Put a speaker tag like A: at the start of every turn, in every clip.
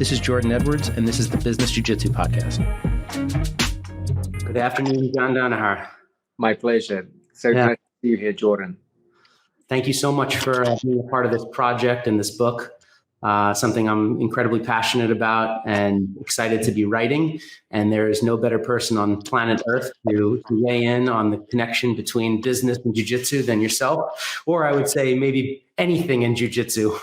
A: This is Jordan Edwards, and this is the Business Jiu-Jitsu Podcast. Good afternoon, John Danaher.
B: My pleasure. So nice to see you here, Jordan.
A: Thank you so much for being a part of this project and this book, something I'm incredibly passionate about and excited to be writing. And there is no better person on planet Earth to weigh in on the connection between business and jiu-jitsu than yourself, or I would say maybe anything in jiu-jitsu.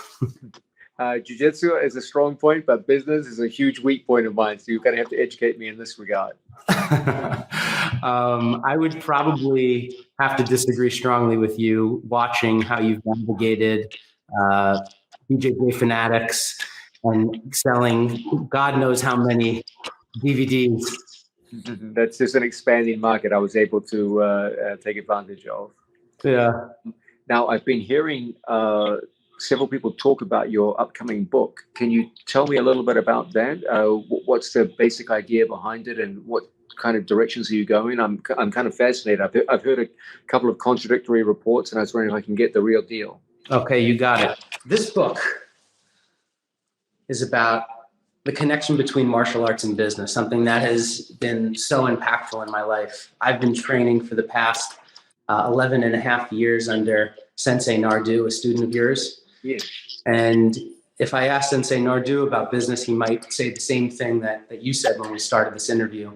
B: Jiu-jitsu is a strong point, but business is a huge weak point of mine. So you're going to have to educate me in this regard.
A: I would probably have to disagree strongly with you watching how you've navigated BJJ fanatics and selling God knows how many DVDs.
B: That's just an expanding market I was able to take advantage of.
A: Yeah.
B: Now, I've been hearing several people talk about your upcoming book. Can you tell me a little bit about that? What's the basic idea behind it, and what kind of directions are you going? I'm kind of fascinated. I've heard a couple of contradictory reports, and I was wondering if I can get the real deal.
A: Okay, you got it. This book is about the connection between martial arts and business, something that has been so impactful in my life. I've been training for the past 11 and a half years under Sensei Nardu, a student of yours.
B: Yeah.
A: And if I asked Sensei Nardu about business, he might say the same thing that you said when we started this interview.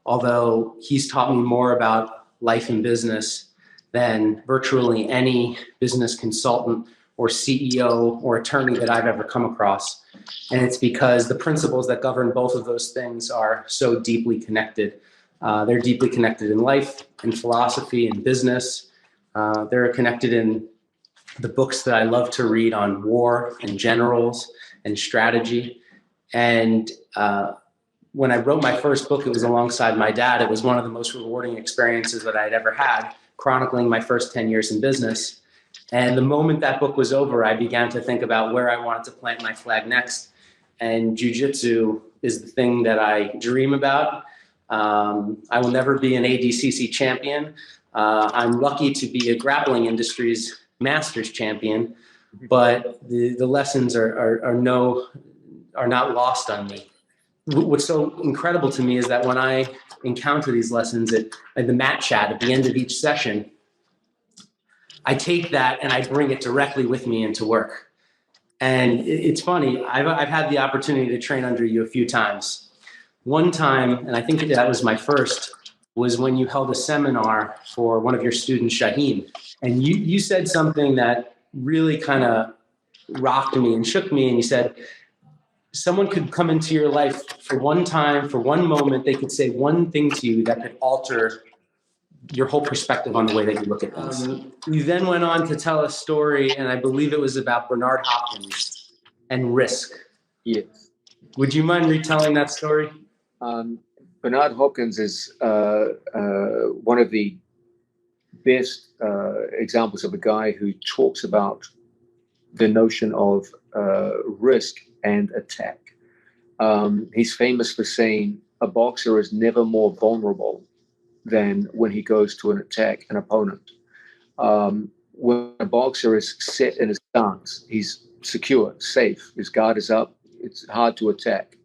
A: Although he's taught me more about life and business than virtually any business consultant or CEO or attorney that I've ever come across. And it's because the principles that govern both of those things are so deeply connected. They're deeply connected in life, in philosophy, in business. They're connected in the books that I love to read on war and generals and strategy. And when I wrote my first book, it was alongside my dad. It was one of the most rewarding experiences that I'd ever had, chronicling my first 10 years in business. And the moment that book was over, I began to think about where I wanted to plant my flag next. And jiu-jitsu is the thing that I dream about. I will never be an ADCC champion. I'm lucky to be a grappling industry's masters champion, but the lessons are not lost on me. What's so incredible to me is that when I encounter these lessons at the mat chat at the end of each session, I take that and I bring it directly with me into work. And it's funny, I've had the opportunity to train under you a few times. One time, and I think that was my first, was when you held a seminar for one of your students, Shaheen. And you said something that really kind of rocked me and shook me. And you said, someone could come into your life for one time, for one moment, they could say one thing to you that could alter your whole perspective on the way that you look at things. You then went on to tell a story, and I believe it was about Bernard Hopkins and risk.
B: Yes.
A: Would you mind retelling that story?
B: Bernard Hopkins is one of the best examples of a guy who talks about the notion of risk and attack. He's famous for saying a boxer is never more vulnerable than when he goes to attack an opponent. When a boxer is set in his stance, he's secure, safe, his guard is up, it's hard to attack.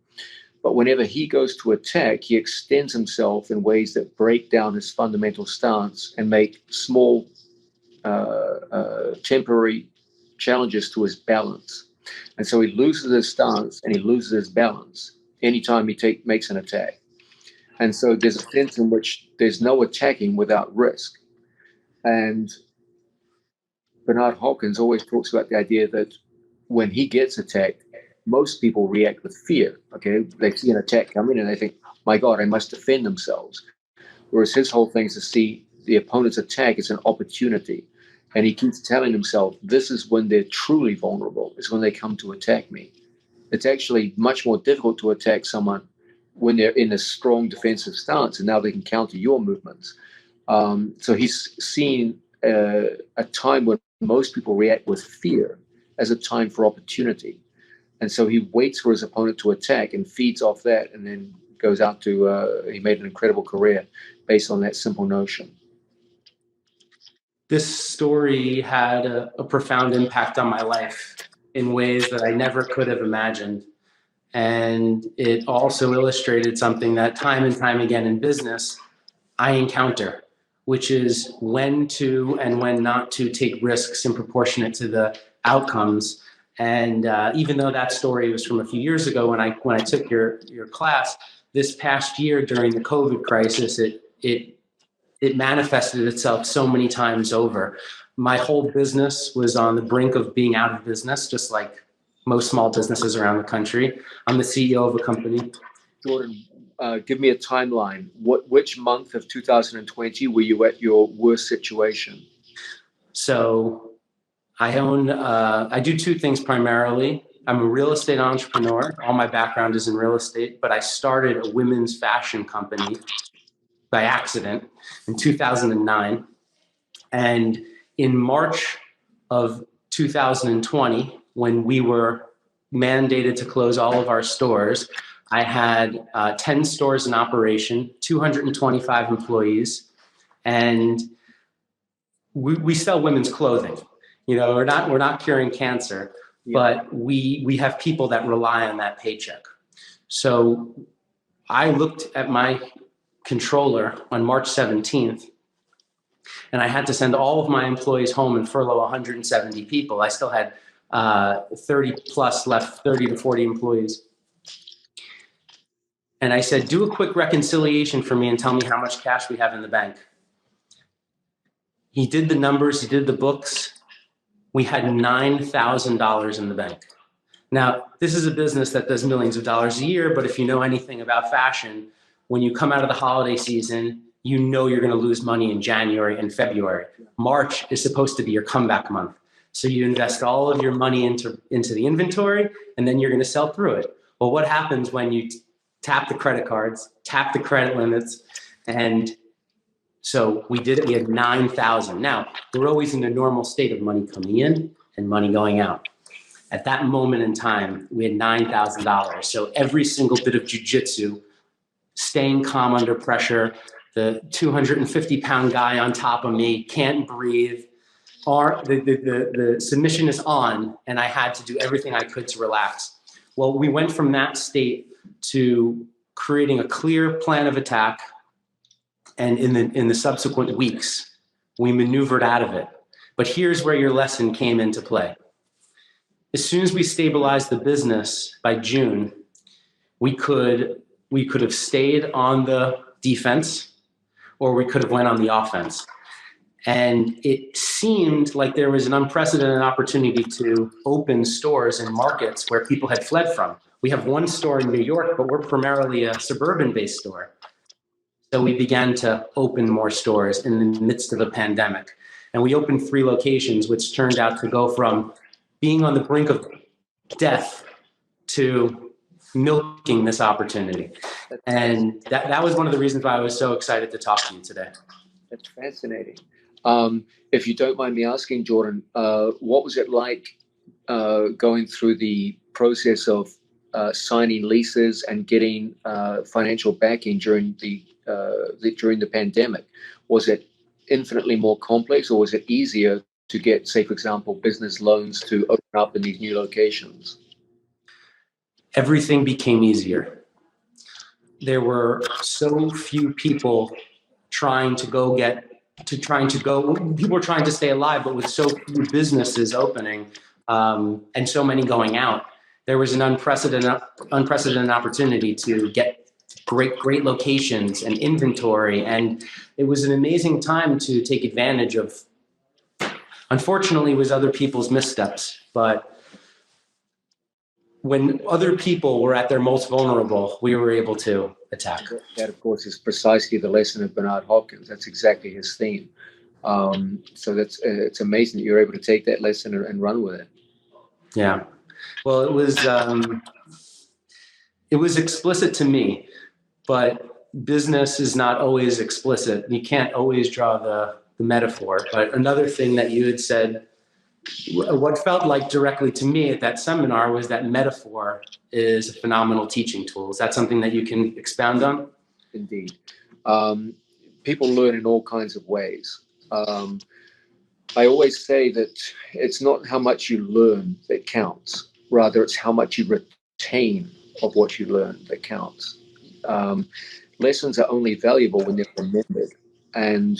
B: But whenever he goes to attack, he extends himself in ways that break down his fundamental stance and make small temporary challenges to his balance. And so he loses his stance and he loses his balance anytime he makes an attack. And so there's a sense in which there's no attacking without risk. And Bernard Hopkins always talks about the idea that when he gets attacked, most people react with fear. Okay, they see an attack coming and they think, my God, I must defend themselves. Whereas his whole thing is to see the opponent's attack as an opportunity. And he keeps telling himself, this is when they're truly vulnerable, is when they come to attack me. It's actually much more difficult to attack someone when they're in a strong defensive stance, and now they can counter your movements. So he's seen a time when most people react with fear as a time for opportunity. And so he waits for his opponent to attack and feeds off that, and then goes out to, he made an incredible career based on that simple notion.
A: This story had a profound impact on my life in ways that I never could have imagined. And it also illustrated something that time and time again in business I encounter, which is when to and when not to take risks in proportionate to the outcomes. And even though that story was from a few years ago when I took your class, this past year during the COVID crisis, it manifested itself so many times over. My whole business was on the brink of being out of business, just like most small businesses around the country. I'm the CEO of a company.
B: Jordan, give me a timeline. Which month of 2020 were you at your worst situation?
A: So I do two things primarily. I'm a real estate entrepreneur. All my background is in real estate, but I started a women's fashion company by accident in 2009. And in March of 2020, when we were mandated to close all of our stores, I had 10 stores in operation, 225 employees, and we sell women's clothing. You know, we're not curing cancer, but we have people that rely on that paycheck. So I looked at my controller on March 17th, and I had to send all of my employees home and furlough 170 people. I still had 30 plus left, 30 to 40 employees. And I said, do a quick reconciliation for me and tell me how much cash we have in the bank. He did the numbers, he did the books. We had $9,000 in the bank. Now, this is a business that does millions of dollars a year, but if you know anything about fashion, when you come out of the holiday season, you know you're going to lose money in January and February. March is supposed to be your comeback month. So you invest all of your money into the inventory, and then you're going to sell through it. Well, what happens when you tap the credit cards, tap the credit limits, and so we did it. We had 9,000. Now, we're always in a normal state of money coming in and money going out. At that moment in time, we had $9,000. So every single bit of jujitsu, staying calm under pressure, the 250-pound guy on top of me can't breathe, the submission is on, and I had to do everything I could to relax. Well, we went from that state to creating a clear plan of attack, and in the subsequent weeks, we maneuvered out of it. But here's where your lesson came into play. As soon as we stabilized the business by June, we could have stayed on the defense, or we could have went on the offense. And it seemed like there was an unprecedented opportunity to open stores in markets where people had fled from. We have one store in New York, but we're primarily a suburban-based store. So we began to open more stores in the midst of a pandemic. And we opened 3 locations, which turned out to go from being on the brink of death to milking this opportunity. And that was one of the reasons why I was so excited to talk to you today.
B: That's fascinating. If you don't mind me asking, Jordan, what was it like going through the process of signing leases and getting financial backing during the pandemic? Was it infinitely more complex, or was it easier to get, say, for example, business loans to open up in these new locations?
A: Everything became easier. There were so few people people were trying to stay alive, but with so few businesses opening and so many going out, there was an unprecedented opportunity to get great locations and inventory. And it was an amazing time to take advantage of. Unfortunately, it was other people's missteps, but when other people were at their most vulnerable, we were able to attack.
B: That, of course, is precisely the lesson of Bernard Hopkins. That's exactly his theme. So it's amazing that you're able to take that lesson and run with it.
A: Yeah. Well, it was explicit to me, but business is not always explicit. You can't always draw the metaphor. But another thing that you had said, what felt like directly to me at that seminar, was that metaphor is a phenomenal teaching tool. Is that something that you can expound on?
B: Indeed. People learn in all kinds of ways. I always say that it's not how much you learn that counts. Rather, it's how much you retain of what you learn that counts. Lessons are only valuable when they're remembered. And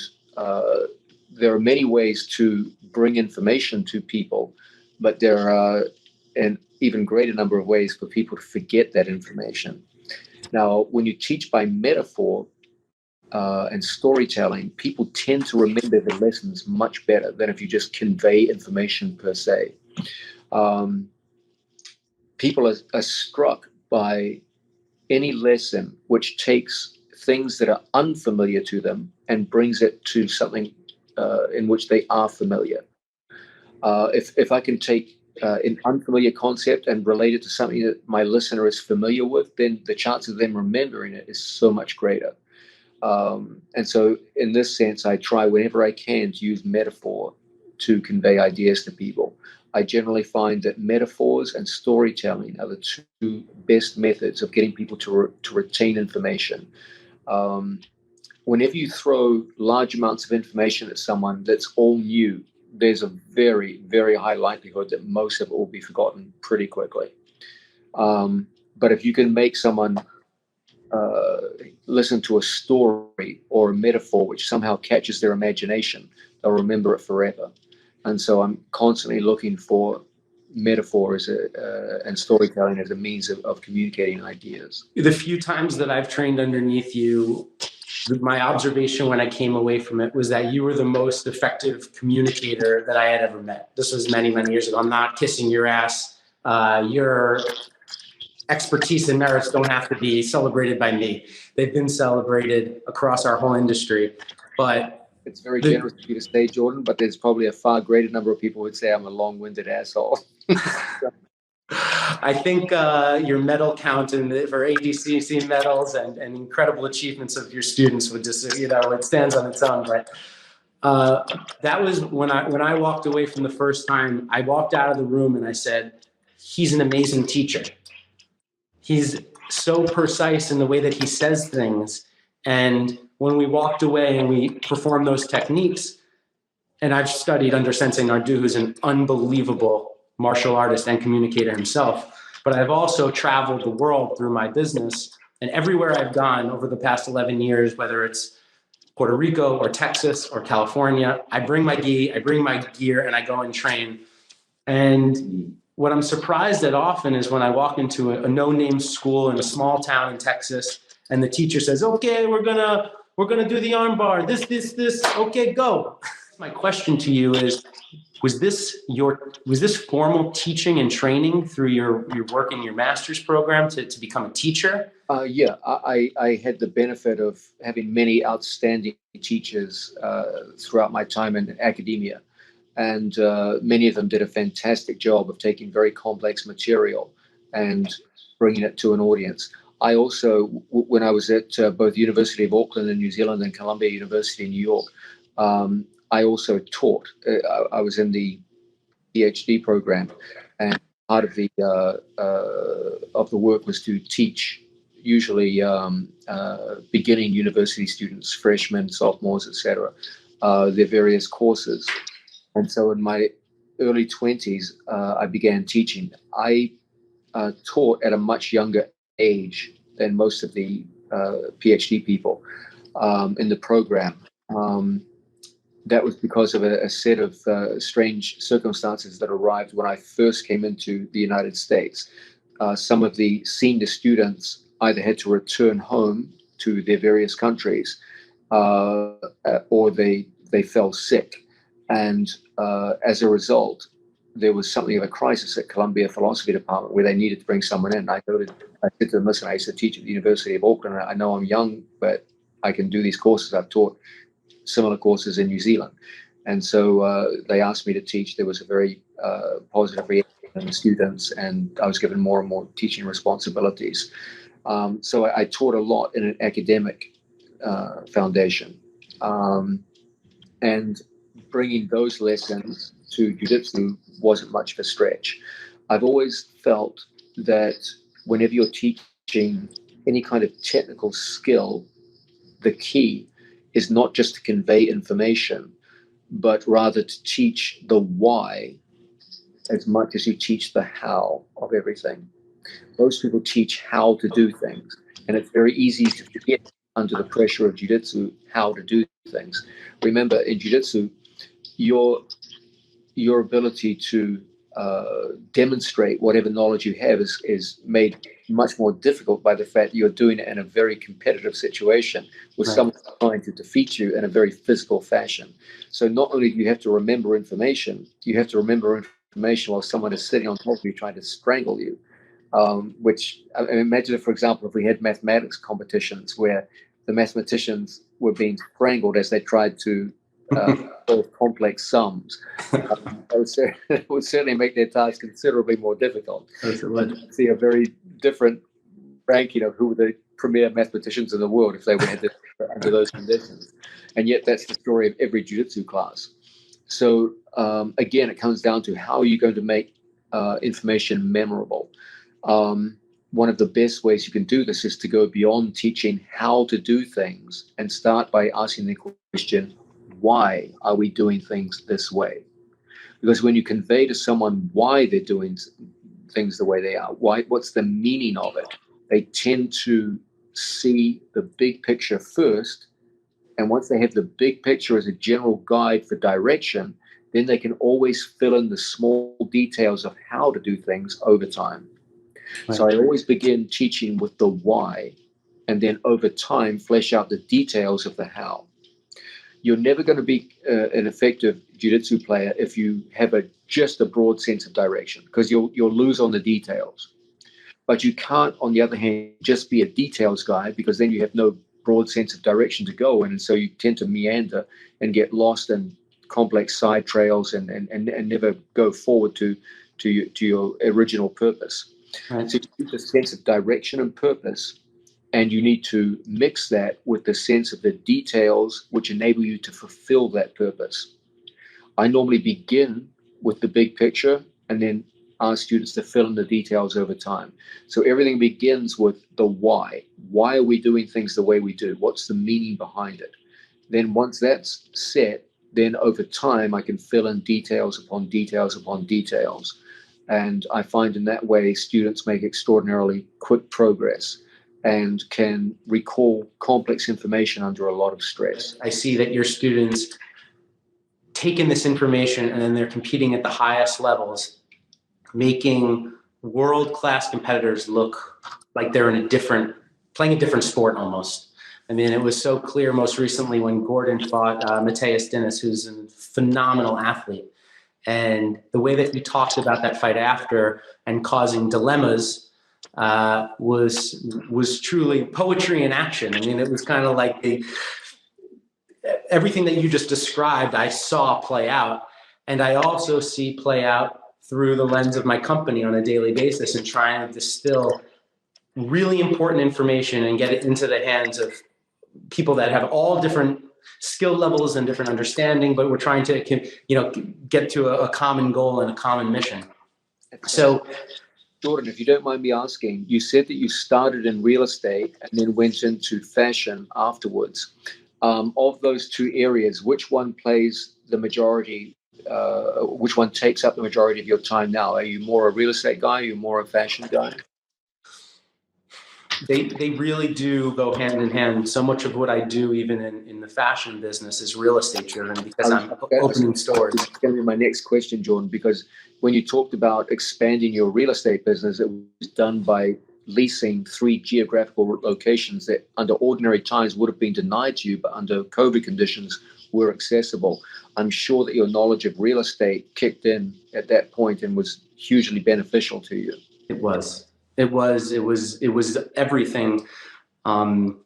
B: there are many ways to bring information to people, but there are an even greater number of ways for people to forget that information. Now, when you teach by metaphor and storytelling, people tend to remember the lessons much better than if you just convey information per se. People are struck by any lesson which takes things that are unfamiliar to them and brings it to something in which they are familiar. If I can take an unfamiliar concept and relate it to something that my listener is familiar with, then the chance of them remembering it is so much greater. And so in this sense, I try whenever I can to use metaphor to convey ideas to people. I generally find that metaphors and storytelling are the two best methods of getting people to retain information. Whenever you throw large amounts of information at someone that's all new, there's a very, very high likelihood that most of it will be forgotten pretty quickly. But if you can make someone listen to a story or a metaphor which somehow catches their imagination, they'll remember it forever. And so I'm constantly looking for metaphor and storytelling as a means of communicating ideas.
A: The few times that I've trained underneath you, my observation when I came away from it was that you were the most effective communicator that I had ever met. This was many, many years ago. I'm not kissing your ass. Your expertise and merits don't have to be celebrated by me. They've been celebrated across our whole industry. But
B: it's very generous of you to say, Jordan, but there's probably a far greater number of people who would say I'm a long-winded asshole.
A: I think your medal count for ADCC medals and incredible achievements of your students would just, it stands on its own. But that was when I walked away from the first time. I walked out of the room and I said, he's an amazing teacher. He's so precise in the way that he says things. And when we walked away and we performed those techniques, and I've studied under Sensei Nardu, who's an unbelievable martial artist and communicator himself, but I've also traveled the world through my business. And everywhere I've gone over the past 11 years, whether it's Puerto Rico or Texas or California, I bring my gi, I bring my gear, and I go and train. And what I'm surprised at often is when I walk into a no-name school in a small town in Texas, and the teacher says, "Okay, we're gonna do the arm bar. This. Okay, go." My question to you is: Was this formal teaching and training through your work in your master's program to become a teacher?
B: Yeah, I had the benefit of having many outstanding teachers throughout my time in academia. And many of them did a fantastic job of taking very complex material and bringing it to an audience. I also, when I was at both University of Auckland in New Zealand and Columbia University in New York, I also taught. I was in the PhD program, and part of the work was to teach, usually beginning university students, freshmen, sophomores, etc., their various courses. And so in my early 20s, I began teaching. I taught at a much younger age than most of the PhD people in the program. That was because of a set of strange circumstances that arrived when I first came into the United States. Some of the senior students either had to return home to their various countries or they fell sick. And as a result, there was something of a crisis at Columbia Philosophy Department where they needed to bring someone in. I said to them, "Listen, I used to teach at the University of Auckland. I know I'm young, but I can do these courses. I've taught similar courses in New Zealand." And so they asked me to teach. There was a very positive reaction from the students, and I was given more and more teaching responsibilities. So I taught a lot in an academic foundation. And bringing those lessons to jiu-jitsu wasn't much of a stretch. I've always felt that whenever you're teaching any kind of technical skill, the key is not just to convey information, but rather to teach the why as much as you teach the how of everything. Most people teach how to do things, and it's very easy to forget under the pressure of jiu-jitsu how to do things. Remember, in jiu-jitsu, your ability to demonstrate whatever knowledge you have is made much more difficult by the fact you're doing it in a very competitive situation with someone trying to defeat you in a very physical fashion. So not only do you have to remember information, you have to remember information while someone is sitting on top of you trying to strangle you. Which I mean, imagine if, for example, if we had mathematics competitions where the mathematicians were being strangled as they tried to solve complex sums. It would certainly make their task considerably more difficult. I'd see a very different ranking of who were the premier mathematicians in the world if they were under those conditions. And yet that's the story of every jiu-jitsu class. So again, it comes down to how are you going to make information memorable. One of the best ways you can do this is to go beyond teaching how to do things and start by asking the question, why are we doing things this way? Because when you convey to someone why they're doing things the way they are, what's the meaning of it, they tend to see the big picture first. And once they have the big picture as a general guide for direction, then they can always fill in the small details of how to do things over time. Right. So I always begin teaching with the why, and then over time flesh out the details of the how. You're never going to be an effective jiu-jitsu player if you have just a broad sense of direction, because you'll lose on the details. But you can't, on the other hand, just be a details guy, because then you have no broad sense of direction to go in, and so you tend to meander and get lost in complex side trails and never go forward to your original purpose. Right. So you need a sense of direction and purpose, and you need to mix that with the sense of the details which enable you to fulfill that purpose. I normally begin with the big picture and then ask students to fill in the details over time. So everything begins with the why. Why are we doing things the way we do? What's the meaning behind it? Then once that's set, then over time I can fill in details upon details upon details. And I find in that way students make extraordinarily quick progress and can recall complex information under a lot of stress.
A: I see that your students take in this information and then they're competing at the highest levels, making world-class competitors look like they're playing a different sport almost. I mean, it was so clear most recently when Gordon fought Mateus Dennis, who's a phenomenal athlete. And the way that he talked about that fight after and causing dilemmas was truly poetry in action. I mean, it was kind of like everything that you just described, I saw play out. And I also see play out through the lens of my company on a daily basis and trying to distill really important information and get it into the hands of people that have all different skill levels and different understanding, but we're trying to, get to a common goal and a common mission. So,
B: Jordan, if you don't mind me asking, you said that you started in real estate and then went into fashion afterwards. Of those two areas, which one plays the majority? Which one takes up the majority of your time now? Are you more a real estate guy? Are you more a fashion guy?
A: They really do go hand in hand. So much of what I do, even in the fashion business, is real estate driven because I'm opening stores.
B: That's going to be my next question, Jordan, because when you talked about expanding your real estate business, it was done by leasing 3 geographical locations that under ordinary times would have been denied to you, but under COVID conditions were accessible. I'm sure that your knowledge of real estate kicked in at that point and was hugely beneficial to you.
A: It was everything. I'm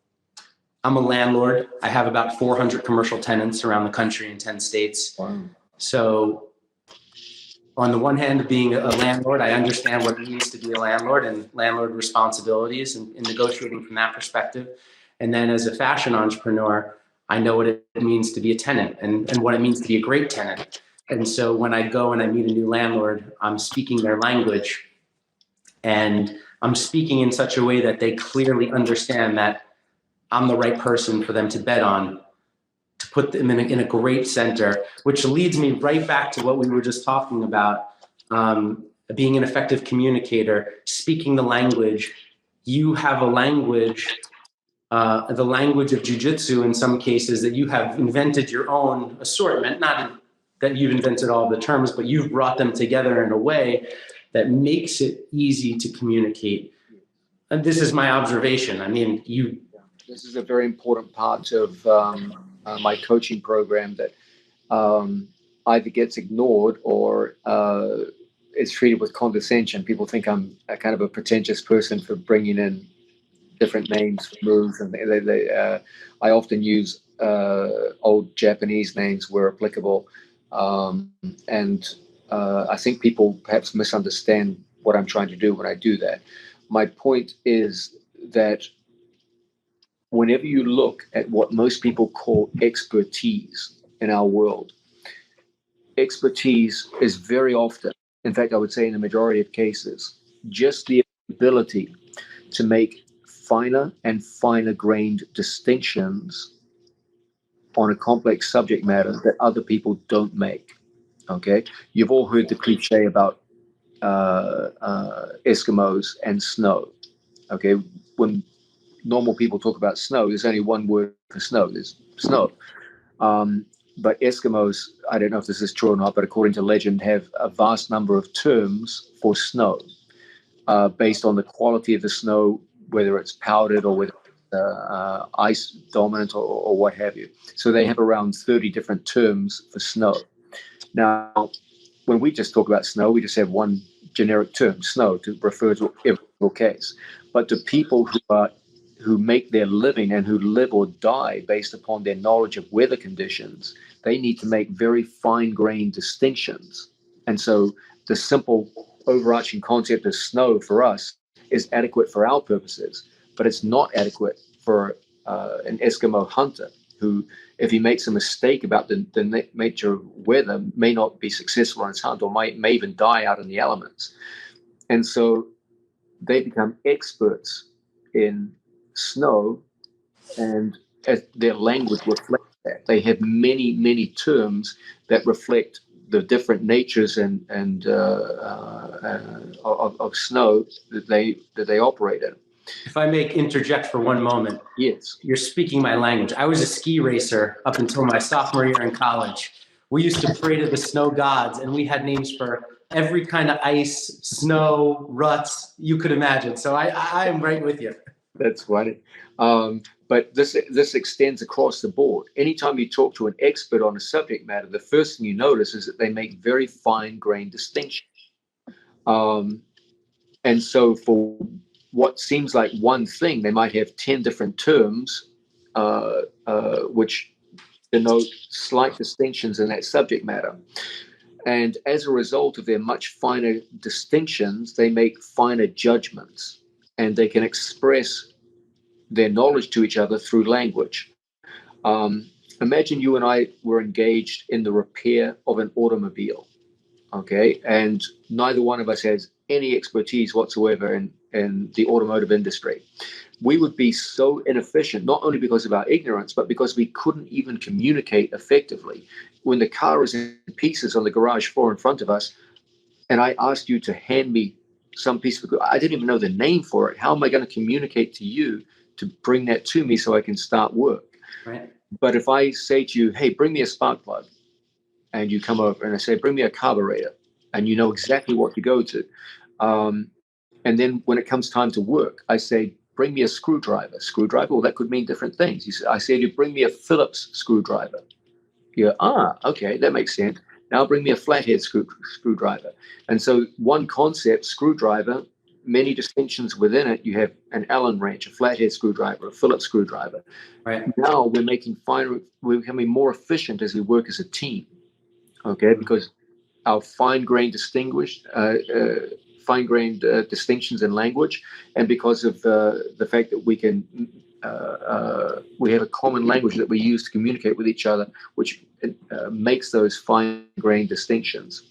A: a landlord. I have about 400 commercial tenants around the country in 10 states.
B: Wow.
A: So on the one hand, being a landlord, I understand what it means to be a landlord and landlord responsibilities and negotiating from that perspective. And then as a fashion entrepreneur, I know what it means to be a tenant and what it means to be a great tenant. And so when I go and I meet a new landlord, I'm speaking their language and I'm speaking in such a way that they clearly understand that I'm the right person for them to bet on, to put them in a great center, which leads me right back to what we were just talking about being an effective communicator, speaking the language. You have a language, the language of jiu-jitsu in some cases, that you have invented your own assortment, not that you've invented all the terms, but you've brought them together in a way that makes it easy to communicate. And this is my observation. I mean,
B: this is a very important part of my coaching program that either gets ignored or is treated with condescension. People think I'm a kind of a pretentious person for bringing in different names for moves, and I often use old Japanese names where applicable, and I think people perhaps misunderstand what I'm trying to do when I do that. My point is that whenever you look at what most people call expertise in our world, expertise is very often, in fact, I would say in the majority of cases, just the ability to make finer and finer grained distinctions on a complex subject matter that other people don't make. Okay, you've all heard the cliche about Eskimos and snow. Okay, when normal people talk about snow, there's only one word for snow. There's snow. But Eskimos, I don't know if this is true or not, but according to legend, have a vast number of terms for snow based on the quality of the snow, whether it's powdered or whether it's ice dominant or what have you. So they have around 30 different terms for snow. Now, when we just talk about snow, we just have one generic term, snow, to refer to every single case. But to people who make their living and who live or die based upon their knowledge of weather conditions, they need to make very fine-grained distinctions. And so the simple overarching concept of snow for us is adequate for our purposes, but it's not adequate for an Eskimo hunter who, if he makes a mistake about the nature of weather, may not be successful on his hunt or may even die out in the elements. And so they become experts in snow, and as their language reflects that. They have many, many terms that reflect the different natures and of snow that they operate in.
A: if I may interject for one moment.
B: Yes.
A: You're speaking my language. I was a ski racer up until my sophomore year in college. We used to pray to the snow gods, and we had names for every kind of ice, snow, ruts you could imagine. So I am right with you.
B: That's funny. But this extends across the board. Anytime you talk to an expert on a subject matter, the first thing you notice is that they make very fine-grained distinctions. And so for what seems like one thing, they might have 10 different terms which denote slight distinctions in that subject matter. And as a result of their much finer distinctions, they make finer judgments, and they can express their knowledge to each other through language. Imagine you and I were engaged in the repair of an automobile, okay? And neither one of us has any expertise whatsoever in the automotive industry. We would be so inefficient, not only because of our ignorance, but because we couldn't even communicate effectively. When the car is in pieces on the garage floor in front of us, and I asked you to hand me some piece of, I didn't even know the name for it. How am I going to communicate to you to bring that to me so I can start work?
A: Right.
B: But if I say to you, hey, bring me a spark plug, and you come over, and I say, bring me a carburetor, and you know exactly what to go to. And then when it comes time to work, I say, bring me a screwdriver. Screwdriver, well, that could mean different things. I say to you, bring me a Phillips screwdriver. You go, okay, that makes sense. Now bring me a flathead screwdriver. And so one concept, screwdriver, many distinctions within it. You have an Allen wrench, a flathead screwdriver, a Phillips screwdriver.
A: Right.
B: Now we're becoming more efficient as we work as a team, okay? Because our fine-grained distinctions in language, and because of the fact that we have a common language that we use to communicate with each other, which makes those fine-grained distinctions.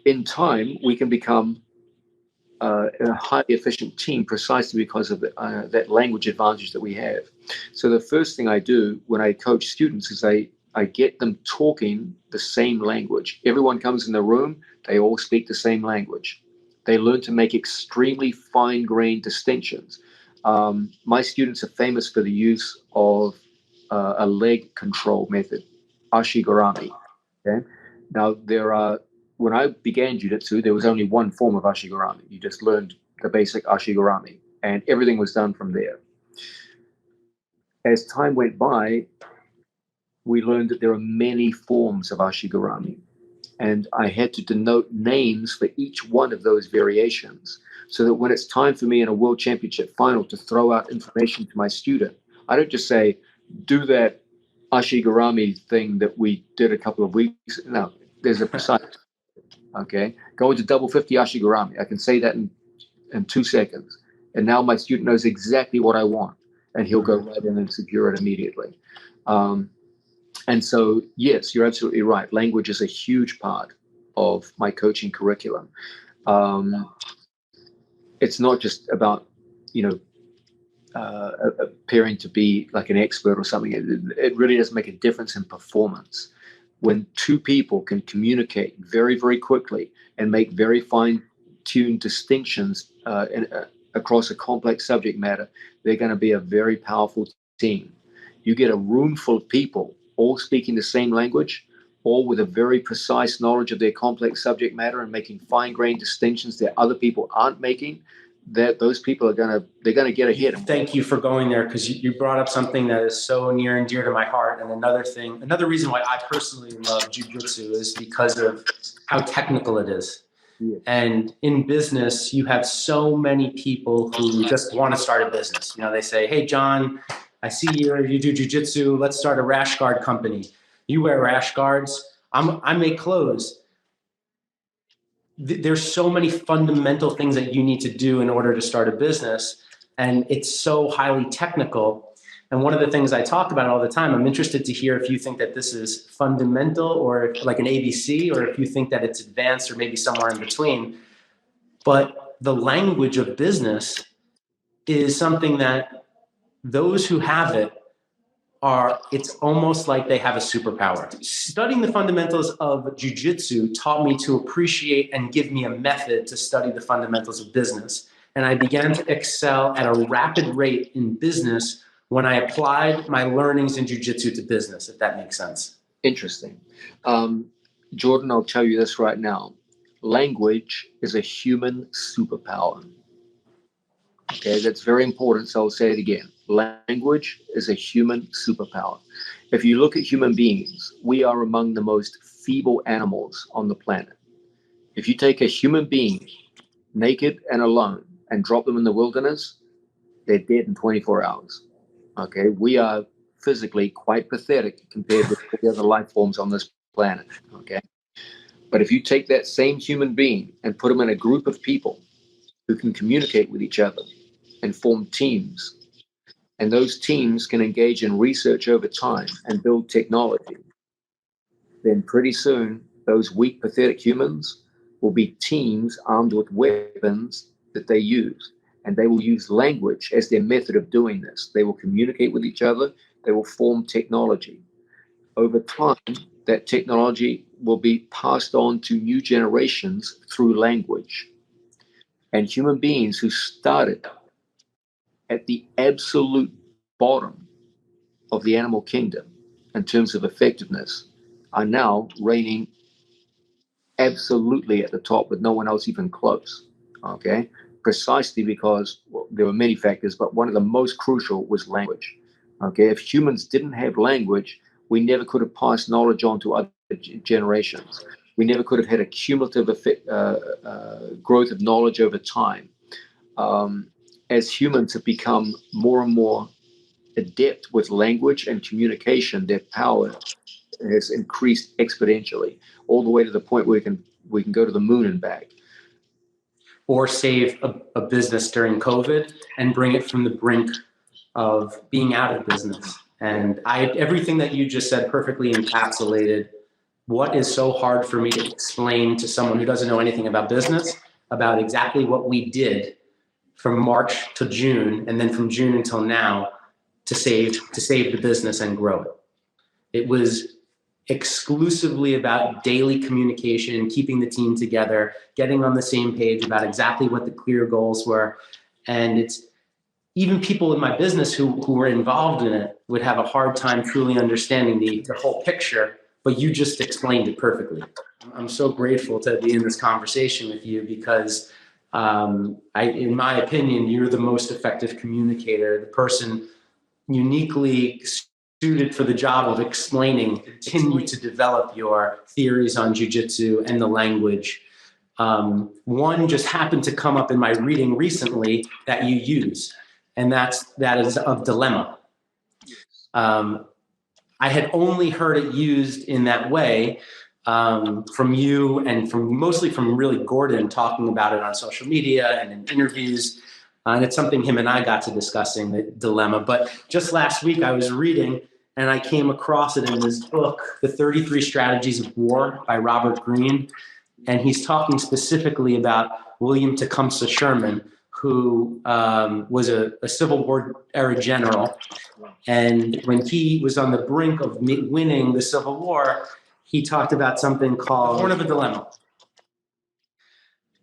B: In time, we can become a highly efficient team precisely because of that language advantage that we have. So the first thing I do when I coach students is I get them talking the same language. Everyone comes in the room They all speak the same language. They learn to make extremely fine-grained distinctions. My students are famous for the use of a leg control method, ashigarami. Okay. Now when I began jiu-jitsu, there was only one form of ashigarami. You just learned the basic ashigarami, and everything was done from there. As time went by, we learned that there are many forms of ashigarami, and I had to denote names for each one of those variations, so that when it's time for me in a world championship final to throw out information to my student, I don't just say, do that ashigarami thing that we did a couple of weeks. No, there's a precise, okay? Go into double 50 ashigarami. I can say that in 2 seconds. And now my student knows exactly what I want, and he'll go right in and secure it immediately. And so, yes, you're absolutely right. Language is a huge part of my coaching curriculum. It's not just about, appearing to be like an expert or something. It really does make a difference in performance. When two people can communicate very, very quickly and make very fine-tuned distinctions across a complex subject matter, they're going to be a very powerful team. You get a room full of people all speaking the same language, all with a very precise knowledge of their complex subject matter and making fine-grained distinctions that other people aren't making, that those people they're gonna get ahead.
A: Thank you for going there, because you brought up something that is so near and dear to my heart. And another reason why I personally love jiu-jitsu is because of how technical it is.
B: Yeah.
A: And in business, you have so many people who just want to start a business. They say, hey, John, I see you do jiu-jitsu. Let's start a rash guard company. You wear rash guards. I make clothes. There's so many fundamental things that you need to do in order to start a business. And it's so highly technical. And one of the things I talk about all the time, I'm interested to hear if you think that this is fundamental or like an ABC, or if you think that it's advanced or maybe somewhere in between. But the language of business is something that those who have it it's almost like they have a superpower. Studying the fundamentals of jiu-jitsu taught me to appreciate and give me a method to study the fundamentals of business. And I began to excel at a rapid rate in business when I applied my learnings in jiu-jitsu to business, if that makes sense.
B: Interesting. Jordan, I'll tell you this right now. Language is a human superpower. Okay, that's very important, so I'll say it again. Language is a human superpower. If you look at human beings, we are among the most feeble animals on the planet. If you take a human being, naked and alone, and drop them in the wilderness, they're dead in 24 hours. Okay, we are physically quite pathetic compared with the other life forms on this planet. Okay, but if you take that same human being and put them in a group of people who can communicate with each other and form teams, and those teams can engage in research over time and build technology, then pretty soon those weak, pathetic humans will be teams armed with weapons that they use. And they will use language as their method of doing this. They will communicate with each other. They will form technology. Over time, that technology will be passed on to new generations through language. And human beings who started at the absolute bottom of the animal kingdom in terms of effectiveness are now reigning absolutely at the top with no one else even close. Okay, precisely because there were many factors, but one of the most crucial was language. Okay, if humans didn't have language, we never could have passed knowledge on to other generations. We never could have had a cumulative effect, growth of knowledge over time. As humans have become more and more adept with language and communication, their power has increased exponentially, all the way to the point where we can go to the moon and back.
A: Or save a business during COVID and bring it from the brink of being out of business. And everything that you just said perfectly encapsulated what is so hard for me to explain to someone who doesn't know anything about business, about exactly what we did from March to June, and then from June until now, to save the business and grow it. exclusively about daily communication, keeping the team together, getting on the same page about exactly what the clear goals were. And it's even people in my business who were involved in it would have a hard time truly understanding the whole picture, but you just explained it perfectly. I'm so grateful to be in this conversation with you because in my opinion, you're the most effective communicator, the person uniquely suited for the job of explaining, continue to develop your theories on jiu-jitsu and the language. One just happened to come up in my reading recently that you use, and that is of dilemma. I had only heard it used in that way from you and mostly from really Gordon talking about it on social media and in interviews. And it's something him and I got to discussing, the dilemma. But just last week I was reading and I came across it in this book, The 33 Strategies of War by Robert Greene. And he's talking specifically about William Tecumseh Sherman, who was a Civil War era general. And when he was on the brink of winning the Civil War, he talked about something called the Horn of a Dilemma.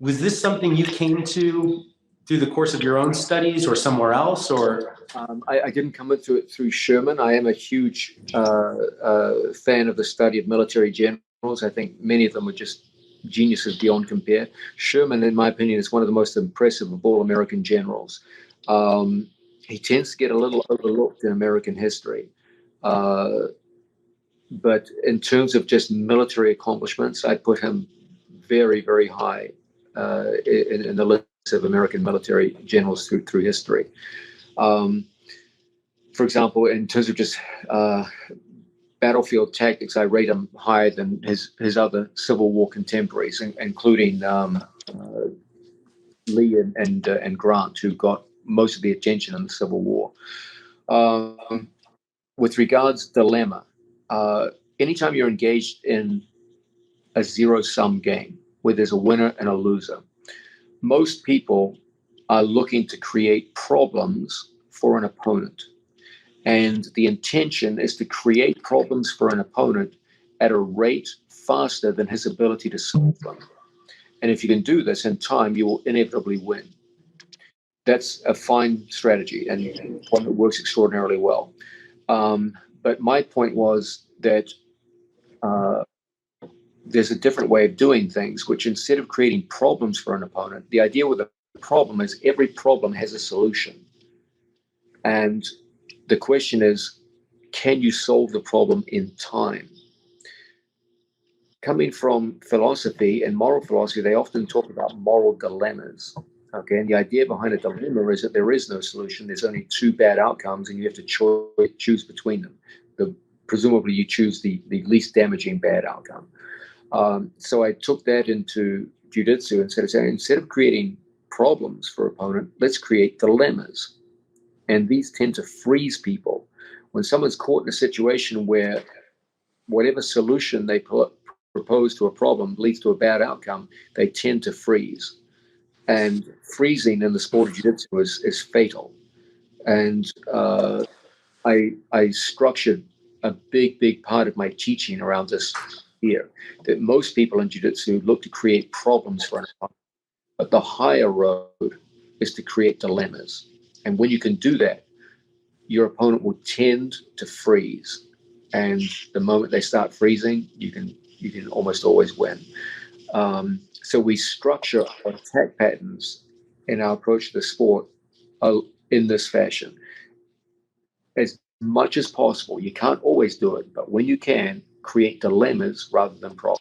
A: Was this something you came to through the course of your own studies or somewhere else? Or
B: I didn't come into it through Sherman. I am a huge fan of the study of military generals. I think many of them are just geniuses beyond compare. Sherman, in my opinion, is one of the most impressive of all American generals. He tends to get a little overlooked in American history. But in terms of just military accomplishments, I put him very, very high in the list of American military generals through history. For example, in terms of just battlefield tactics, I rate him higher than his other Civil War contemporaries, including Lee and Grant, who got most of the attention in the Civil War. With regards to dilemma, anytime you're engaged in a zero-sum game where there's a winner and a loser, most people are looking to create problems for an opponent. And the intention is to create problems for an opponent at a rate faster than his ability to solve them. And if you can do this in time, you will inevitably win. That's a fine strategy and one that works extraordinarily well. But my point was that there's a different way of doing things, which instead of creating problems for an opponent, the idea with a problem is every problem has a solution. And the question is, can you solve the problem in time? Coming from philosophy and moral philosophy, they often talk about moral dilemmas. Okay, and the idea behind a dilemma is that there is no solution. There's only two bad outcomes, and you have to choose between them. Presumably, you choose the least damaging bad outcome. So I took that into jiu-jitsu and said, instead of creating problems for opponent, let's create dilemmas. And these tend to freeze people. When someone's caught in a situation where whatever solution they propose to a problem leads to a bad outcome, they tend to freeze. And freezing in the sport of jiu-jitsu is fatal. And I structured a big part of my teaching around this here, that most people in jiu-jitsu look to create problems for an opponent. But the higher road is to create dilemmas. And when you can do that, your opponent will tend to freeze. And the moment they start freezing, you can almost always win. So we structure our attack patterns in our approach to the sport in this fashion. As much as possible, you can't always do it, but when you can, create dilemmas rather than problems.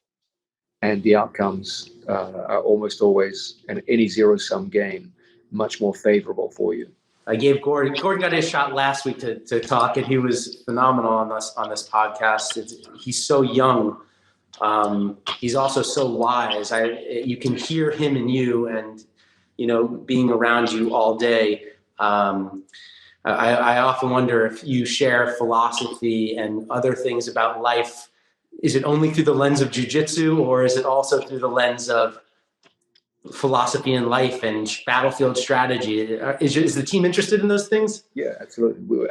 B: And the outcomes are almost always, in any zero-sum game, much more favorable for you.
A: I gave Gordon got his shot last week to talk, and he was phenomenal on this podcast. He's so young. He's also so wise. You can hear him in you, and being around you all day. I often wonder if you share philosophy and other things about life. Is it only through the lens of jiu-jitsu, or is it also through the lens of philosophy in life and battlefield strategy. Is the team interested in those things?
B: Yeah, absolutely.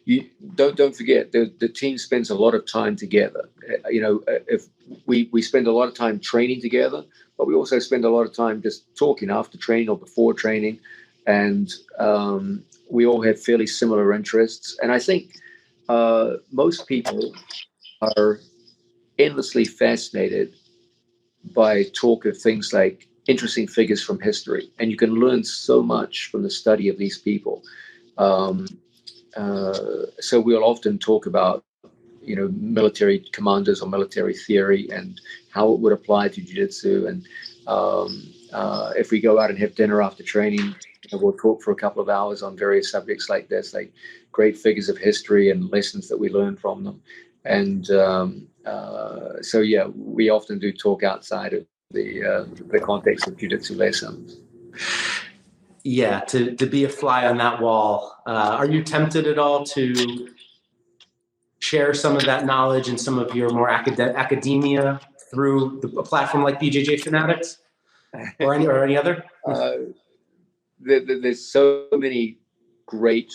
B: You don't forget the team spends a lot of time together. If we spend a lot of time training together, but we also spend a lot of time just talking after training or before training, and we all have fairly similar interests. And I think most people are endlessly fascinated by talk of things like interesting figures from history, and you can learn so much from the study of these people. Um, so we'll often talk about, military commanders or military theory and how it would apply to jiu-jitsu. And if we go out and have dinner after training, we'll talk for a couple of hours on various subjects like this, like great figures of history and lessons that we learn from them. And so, yeah, we often do talk outside of the context of jiu-jitsu lessons.
A: Yeah, to be a fly on that wall. Are you tempted at all to share some of that knowledge and some of your more academia through a platform like BJJ Fanatics or any other?
B: There's so many great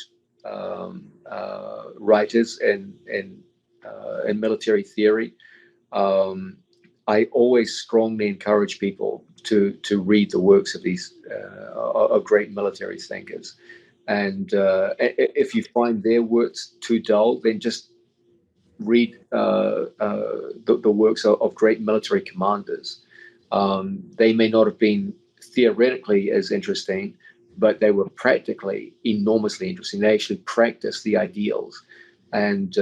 B: writers in military theory. I always strongly encourage people to read the works of these of great military thinkers, and if you find their works too dull, then just read the works of great military commanders. They may not have been theoretically as interesting, but they were practically enormously interesting. They actually practiced the ideals, and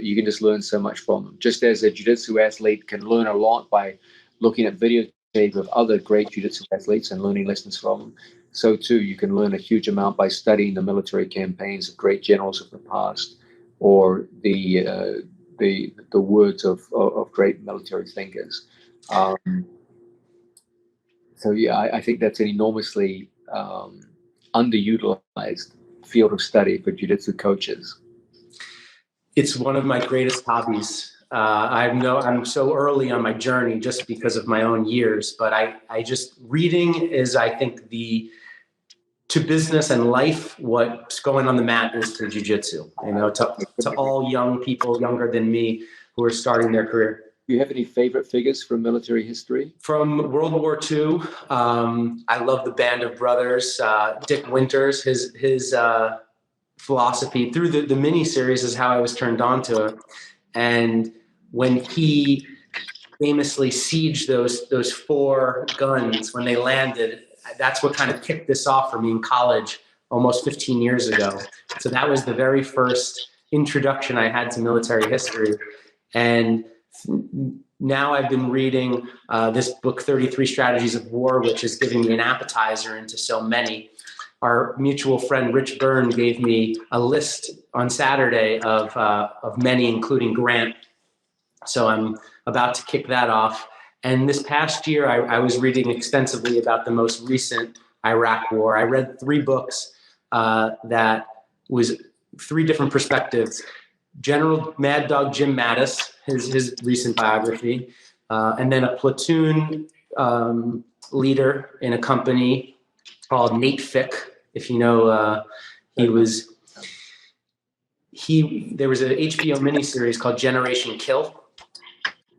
B: you can just learn so much from them. Just as a jiu-jitsu athlete can learn a lot by looking at videotape of other great jiu-jitsu athletes and learning lessons from them, so too you can learn a huge amount by studying the military campaigns of great generals of the past, or the words of great military thinkers. So yeah, I think that's an enormously underutilized field of study for jiu-jitsu coaches.
A: It's one of my greatest hobbies. I'm so early on my journey just because of my own years, but I just reading is, I think, to business and life what's going on the mat is to jiu-jitsu. To all young people younger than me who are starting their career.
B: Do you have any favorite figures from military history?
A: From World War II, I love the Band of Brothers. Dick Winters, his philosophy through the mini series is how I was turned on to it. And when he famously sieged those 4 guns when they landed, that's what kind of kicked this off for me in college almost 15 years ago. So that was the very first introduction I had to military history. And now I've been reading this book, 33 Strategies of War, which is giving me an appetizer into so many. Our mutual friend, Rich Byrne, gave me a list on Saturday of many, including Grant. So I'm about to kick that off. And this past year, I was reading extensively about the most recent Iraq war. I read 3 books that was 3 different perspectives. General Mad Dog Jim Mattis, his recent biography, and then a platoon leader in a company called Nate Fick. If you know, there was an HBO miniseries called Generation Kill,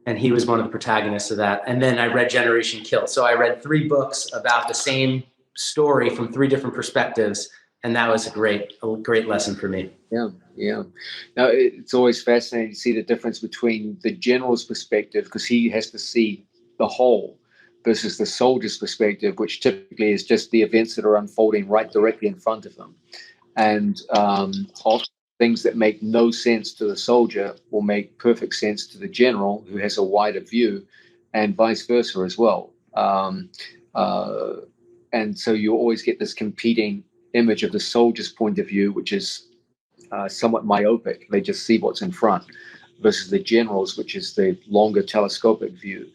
A: and he was one of the protagonists of that. And then I read Generation Kill. So I read 3 books about the same story from 3 different perspectives, and that was a great lesson for me.
B: Yeah. Now, it's always fascinating to see the difference between the general's perspective, because he has to see the whole, versus the soldier's perspective, which typically is just the events that are unfolding right directly in front of him. And often things that make no sense to the soldier will make perfect sense to the general, who has a wider view, and vice versa as well. And so you always get this competing image of the soldier's point of view, which is somewhat myopic. They just see what's in front, versus the generals, which is the longer telescopic view.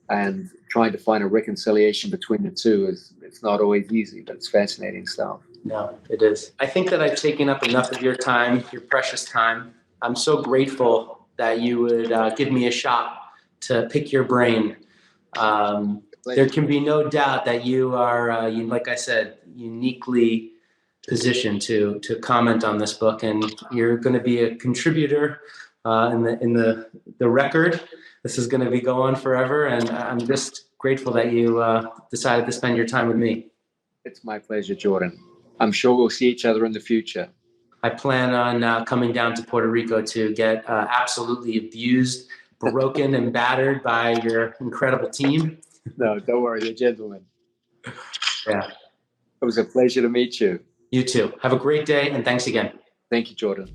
B: And trying to find a reconciliation between the two it's not always easy, but it's fascinating stuff.
A: No, it is. I think that I've taken up enough of your time, your precious time. I'm so grateful that you would give me a shot to pick your brain. There can be no doubt that you are, like I said, uniquely positioned to comment on this book, and you're going to be a contributor in the record. This is going to be going forever, and I'm just grateful that you decided to spend your time with me.
B: It's my pleasure, Jordan. I'm sure we'll see each other in the future.
A: I plan on coming down to Puerto Rico to get absolutely abused, broken, and battered by your incredible team.
B: No, don't worry, they're gentlemen.
A: Yeah.
B: It was a pleasure to meet you.
A: You too. Have a great day, and thanks again.
B: Thank you, Jordan.